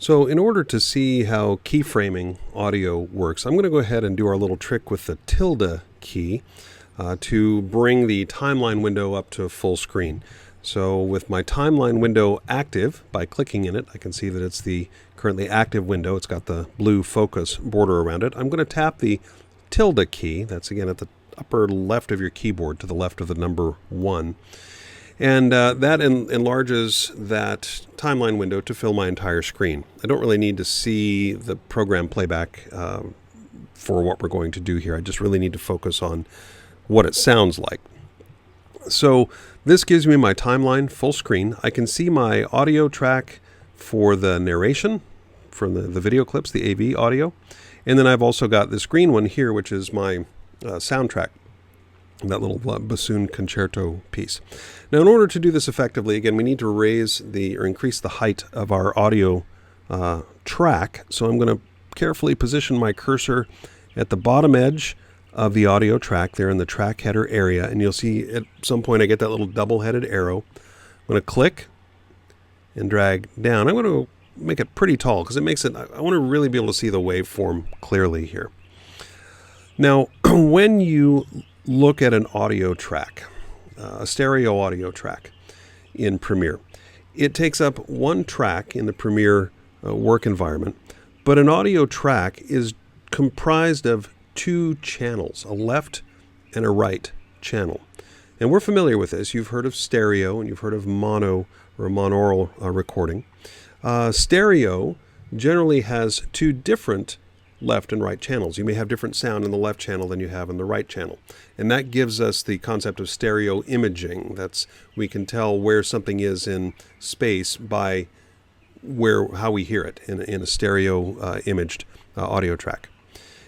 So in order to see how keyframing audio works, I'm going to go ahead and do our little trick with the tilde key to bring the timeline window up to full screen. So with my timeline window active, by clicking in it, I can see that it's the currently active window. It's got the blue focus border around it. I'm going to tap the tilde key. That's again at the upper left of your keyboard to the left of the number 1. And that enlarges that timeline window to fill my entire screen. I don't really need to see the program playback for what we're going to do here. I just really need to focus on what it sounds like. So this gives me my timeline full screen. I can see my audio track for the narration from the video clips, the AV audio. And then I've also got this green one here, which is my soundtrack, that little bassoon concerto piece. Now, in order to do this effectively, again, we need to raise or increase the height of our audio track. So I'm going to carefully position my cursor at the bottom edge of the audio track there in the track header area. And you'll see at some point I get that little double-headed arrow. I'm going to click and drag down. I'm going to make it pretty tall because it makes it, I want to really be able to see the waveform clearly here. Now, when you look at an audio track, a stereo audio track in Premiere, it takes up one track in the Premiere work environment, but an audio track is comprised of two channels, a left and a right channel. And we're familiar with this. You've heard of stereo and you've heard of mono or monaural recording. Stereo generally has two different left and right channels. You may have different sound in the left channel than you have in the right channel. And that gives us the concept of stereo imaging. We can tell where something is in space by how we hear it in a stereo imaged audio track.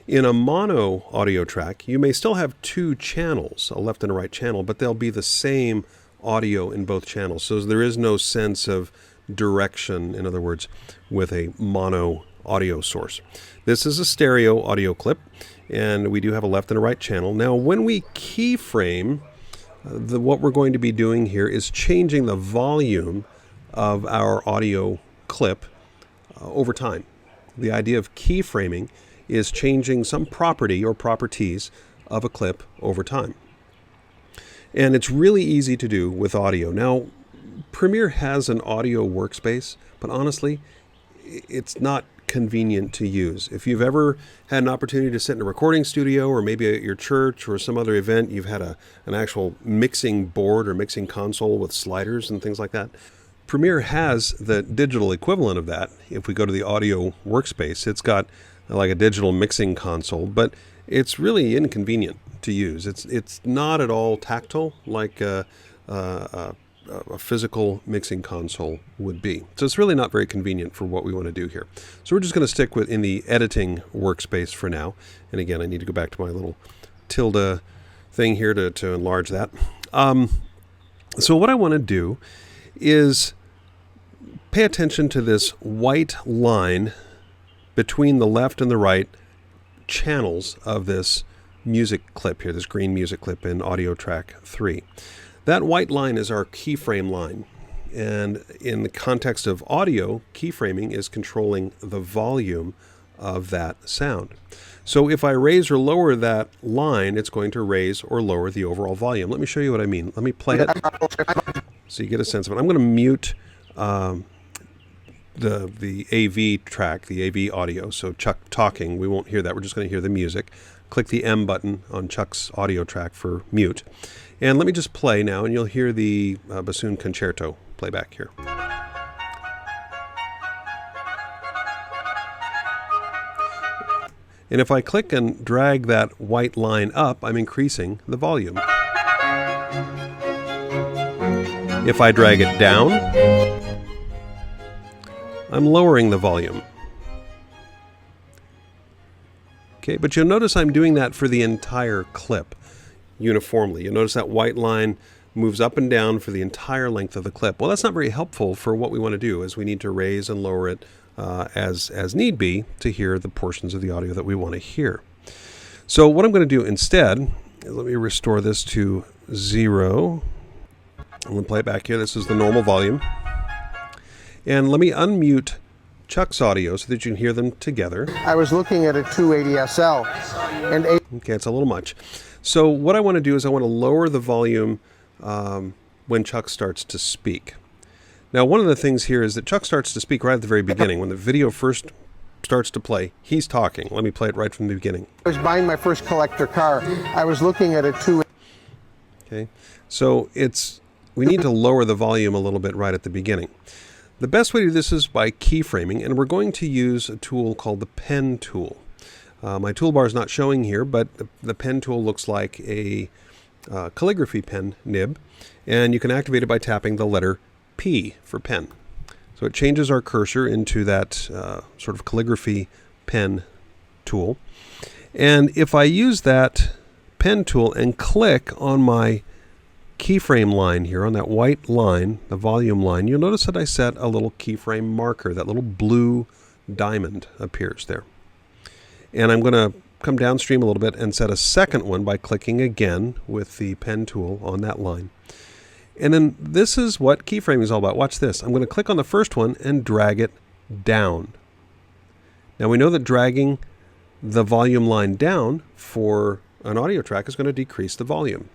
In a mono audio track, you may still have two channels, a left and a right channel, but they'll be the same audio in both channels. So there is no sense of direction, in other words, with a mono audio source. This is a stereo audio clip, and we do have a left and a right channel. Now, when we keyframe, what we're going to be doing here is changing the volume of our audio clip over time. The idea of keyframing is changing some property or properties of a clip over time. And it's really easy to do with audio. Now, Premiere has an audio workspace, but honestly, it's not convenient to use. If you've ever had an opportunity to sit in a recording studio or maybe at your church or some other event, you've had an actual mixing board or mixing console with sliders and things like that. Premiere has the digital equivalent of that. If we go to the audio workspace, it's got like a digital mixing console, but it's really inconvenient to use. It's not at all tactile like a physical mixing console would be. So it's really not very convenient for what we want to do here. So we're just going to stick in the editing workspace for now. And again, I need to go back to my little tilde thing here to enlarge that. So what I want to do is pay attention to this white line between the left and the right channels of this music clip here, this green music clip in audio track 3. That white line is our keyframe line. And in the context of audio, keyframing is controlling the volume of that sound. So if I raise or lower that line, it's going to raise or lower the overall volume. Let me show you what I mean. Let me play it so you get a sense of it. I'm going to mute the AV track, the AV audio. So Chuck talking, we won't hear that. We're just going to hear the music. Click the M button on Chuck's audio track for mute. And let me just play now, and you'll hear the bassoon concerto playback here. And if I click and drag that white line up, I'm increasing the volume. If I drag it down, I'm lowering the volume. Okay, but you'll notice I'm doing that for the entire clip uniformly. You'll notice that white line moves up and down for the entire length of the clip. Well, that's not very helpful for what we want to do, as we need to raise and lower it as need be to hear the portions of the audio that we want to hear. So what I'm going to do instead is let me restore this to 0. I'm going to play it back here. This is the normal volume. And let me unmute Chuck's audio so that you can hear them together. I was looking at a 280 SL. And okay, it's a little much. So what I want to do is I want to lower the volume when Chuck starts to speak. Now, one of the things here is that Chuck starts to speak right at the very beginning. When the video first starts to play, he's talking. Let me play it right from the beginning. I was buying my first collector car. I was looking at a 280. Okay, so we need to lower the volume a little bit right at the beginning. The best way to do this is by keyframing, and we're going to use a tool called the pen tool. My toolbar is not showing here, but the pen tool looks like a calligraphy pen nib, and you can activate it by tapping the letter P for pen. So it changes our cursor into that sort of calligraphy pen tool. And if I use that pen tool and click on my keyframe line here, on that white line, the volume line, you'll notice that I set a little keyframe marker. That little blue diamond appears there. And I'm going to come downstream a little bit and set a second one by clicking again with the pen tool on that line. And then this is what keyframing is all about. Watch this. I'm going to click on the first one and drag it down. Now we know that dragging the volume line down for an audio track is going to decrease the volume.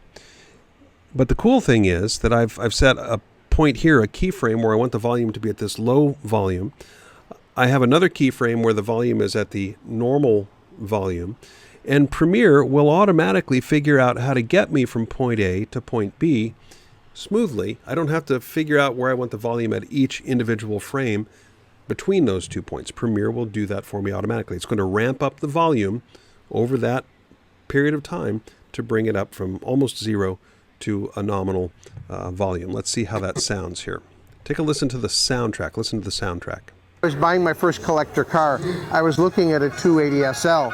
But the cool thing is that I've set a point here, a keyframe, where I want the volume to be at this low volume. I have another keyframe where the volume is at the normal volume. And Premiere will automatically figure out how to get me from point A to point B smoothly. I don't have to figure out where I want the volume at each individual frame between those 2 points. Premiere will do that for me automatically. It's going to ramp up the volume over that period of time to bring it up from almost zero to a nominal volume. Let's see how that sounds here. Take a listen to the soundtrack. Listen to the soundtrack. I was buying my first collector car. I was looking at a 280 SL.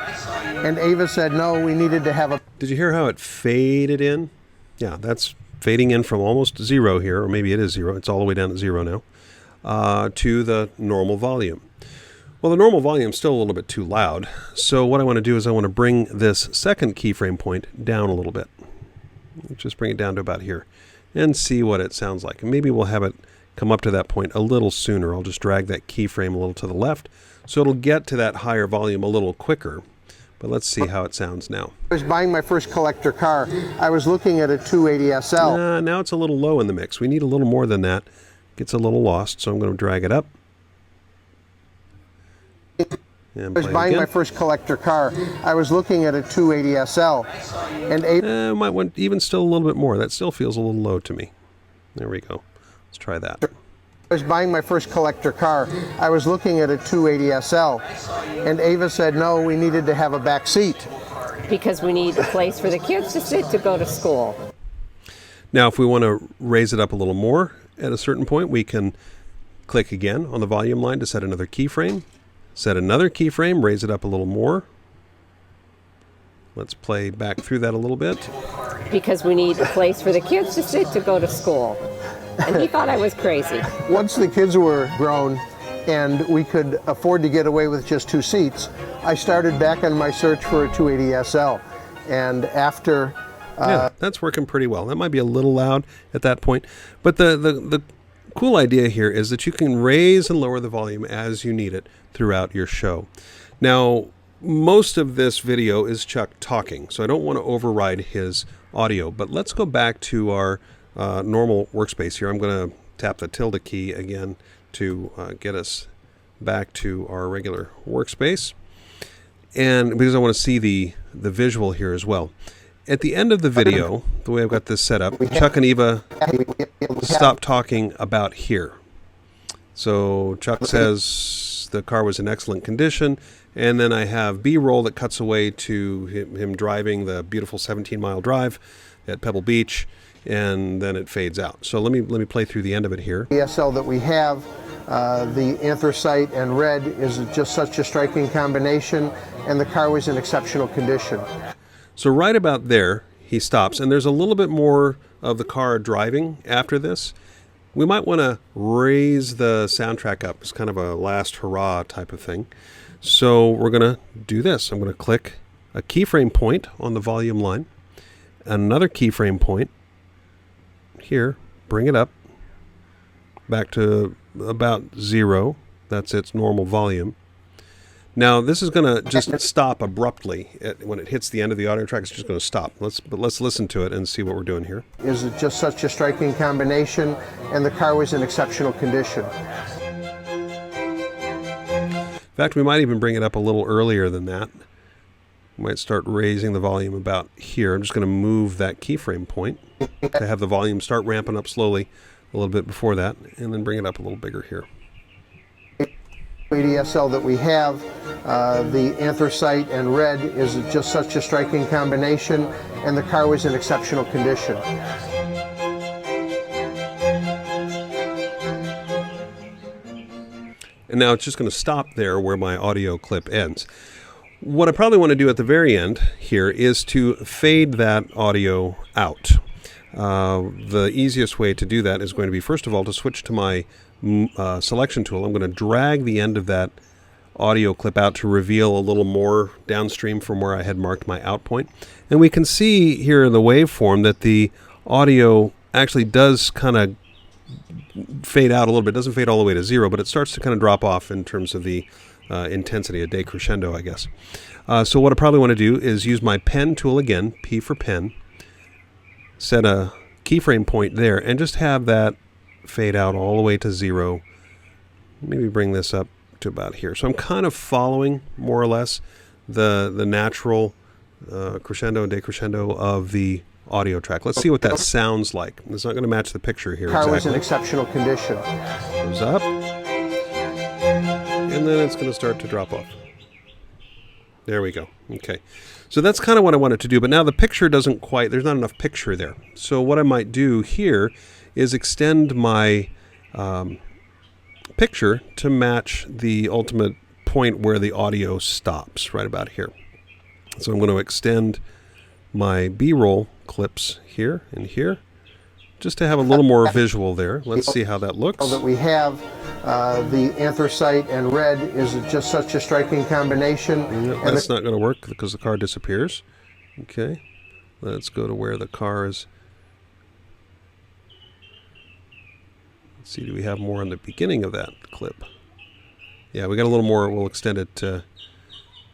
And Ava said, no, we needed to have a... Did you hear how it faded in? Yeah, that's fading in from almost zero here, or maybe it is zero. It's all the way down at zero now, to the normal volume. Well, the normal volume is still a little bit too loud. So what I want to do is I want to bring this second keyframe point down a little bit. Just bring it down to about here and see what it sounds like. And maybe we'll have it come up to that point a little sooner. I'll just drag that keyframe a little to the left so it'll get to that higher volume a little quicker. But let's see how it sounds now. I was buying my first collector car. I was looking at a 280 SL. Now it's a little low in the mix. We need a little more than that. It gets a little lost, so I'm going to drag it up. I was buying my first collector car. I was looking at a 280 SL. And might want even still a little bit more. That still feels a little low to me. There we go. Let's try that. I was buying my first collector car. I was looking at a 280 SL. And Ava said, no, we needed to have a back seat. Because we need a place for the kids to sit to go to school. Now, if we want to raise it up a little more at a certain point, we can click again on the volume line to set another keyframe. Set another keyframe, raise it up a little more. Let's play back through that a little bit. Because we need a place for the kids to sit to go to school. And he thought I was crazy. Once the kids were grown and we could afford to get away with just 2 seats, I started back on my search for a 280 SL. And after... yeah, that's working pretty well. That might be a little loud at that point. But the cool idea here is that you can raise and lower the volume as you need it throughout your show. Now, most of this video is Chuck talking, so I don't want to override his audio. But let's go back to our normal workspace here. I'm going to tap the tilde key again to get us back to our regular workspace. And because I want to see the visual here as well. At the end of the video, the way I've got this set up, Chuck and Eva stop talking about here. So Chuck says the car was in excellent condition, and then I have B-roll that cuts away to him driving the beautiful 17-mile drive at Pebble Beach, and then it fades out. So let me play through the end of it here. The SL that we have, the anthracite and red is just such a striking combination, and the car was in exceptional condition. So right about there, he stops, and there's a little bit more of the car driving after this. We might want to raise the soundtrack up. It's kind of a last hurrah type of thing. So we're going to do this. I'm going to click a keyframe point on the volume line, another keyframe point here, bring it up back to about 0, That's its normal volume. Now this is going to just stop abruptly when it hits the end of the audio track. It's just going to stop. Let's listen to it and see what we're doing here. Is just such a striking combination, and the car was in exceptional condition. In fact, we might even bring it up a little earlier than that. We might start raising the volume about here. I'm just going to move that keyframe point to have the volume start ramping up slowly a little bit before that, and then bring it up a little bigger here. ADSL that we have, the anthracite and red is just such a striking combination, and the car was in exceptional condition. And now it's just going to stop there where my audio clip ends. What I probably want to do at the very end here is to fade that audio out. The easiest way to do that is going to be, first of all, to switch to my selection tool. I'm going to drag the end of that audio clip out to reveal a little more downstream from where I had marked my out point. And we can see here in the waveform that the audio actually does kind of fade out a little bit. It doesn't fade all the way to zero, but it starts to kind of drop off in terms of the intensity, a decrescendo, I guess. So what I probably want to do is use my pen tool again, P for pen, set a keyframe point there, and just have that fade out all the way to zero. Maybe bring this up to about here. So I'm kind of following more or less the natural crescendo and decrescendo of the audio track. Let's see what that sounds like. It's not going to match the picture here Car was in exactly. exceptional condition. Goes up, and then it's going to start to drop off. There we go. Okay. So that's kind of what I wanted to do, but now the picture doesn't quite, there's not enough picture there. So what I might do here is extend my picture to match the ultimate point where the audio stops, right about here. So I'm going to extend my B-roll clips here and here, just to have a little more visual there. Let's see how that looks. That we have, the anthracite and red is just such a striking combination. No, that's not going to work because the car disappears. Okay, let's go to where the car is. Let's see, do we have more on the beginning of that clip? Yeah, we got a little more. We'll extend it to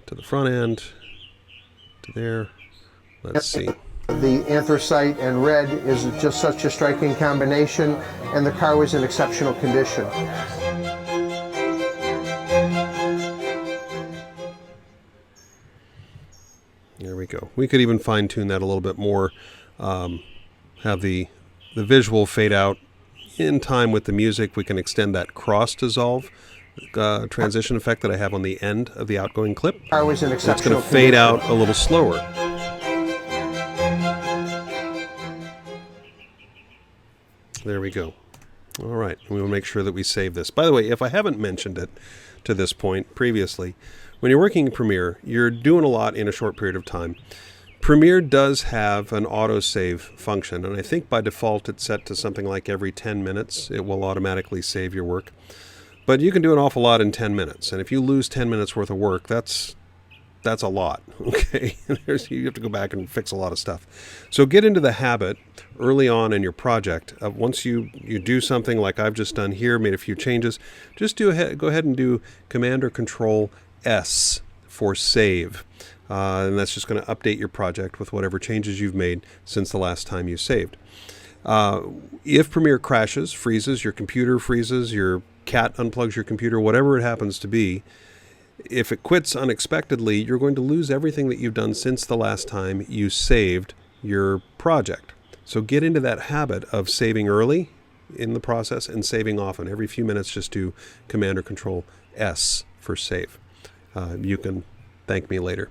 the front end, to there. Let's see. The anthracite and red is just such a striking combination, and the car was in exceptional condition. There we go. We could even fine-tune that a little bit more, have the visual fade out in time with the music. We can extend that cross-dissolve transition effect that I have on the end of the outgoing clip. Car was in exceptional condition. It's going to fade out a little slower. There we go. All right, we will make sure that we save this. By the way, if I haven't mentioned it to this point previously, when you're working in Premiere, you're doing a lot in a short period of time. Premiere does have an autosave function, and I think by default it's set to something like every 10 minutes. It will automatically save your work. But you can do an awful lot in 10 minutes, and if you lose 10 minutes worth of work, that's a lot, okay? You have to go back and fix a lot of stuff. So get into the habit early on in your project of once you do something like I've just done here, made a few changes, just go ahead and do Command or Control S for save. And that's just going to update your project with whatever changes you've made since the last time you saved. If Premiere crashes, freezes, your computer freezes, your cat unplugs your computer, whatever it happens to be, if it quits unexpectedly, you're going to lose everything that you've done since the last time you saved your project. So get into that habit of saving early in the process and saving often. Every few minutes, just do Command or Control S for save. You can thank me later.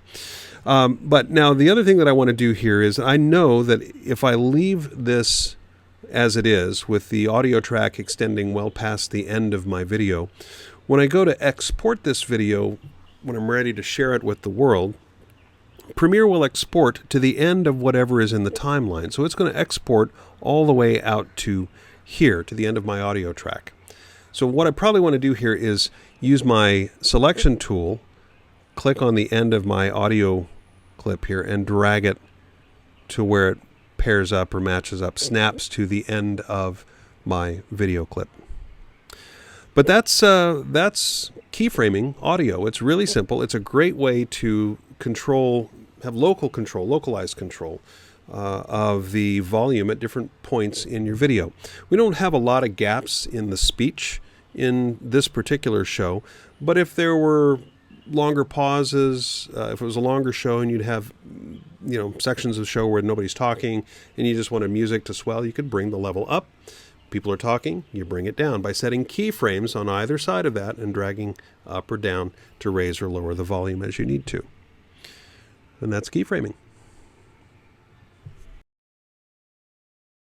But now the other thing that I want to do here is I know that if I leave this as it is with the audio track extending well past the end of my video, when I go to export this video, when I'm ready to share it with the world, Premiere will export to the end of whatever is in the timeline. So it's going to export all the way out to here, to the end of my audio track. So what I probably want to do here is use my selection tool, click on the end of my audio clip here, and drag it to where it pairs up or matches up, snaps to the end of my video clip. But that's keyframing audio. It's really simple. It's a great way to have localized control of the volume at different points in your video. We don't have a lot of gaps in the speech in this particular show, but if there were longer pauses, if it was a longer show and you'd have sections of the show where nobody's talking and you just wanted music to swell, you could bring the level up. People are talking, you bring it down by setting keyframes on either side of that and dragging up or down to raise or lower the volume as you need to. And that's keyframing.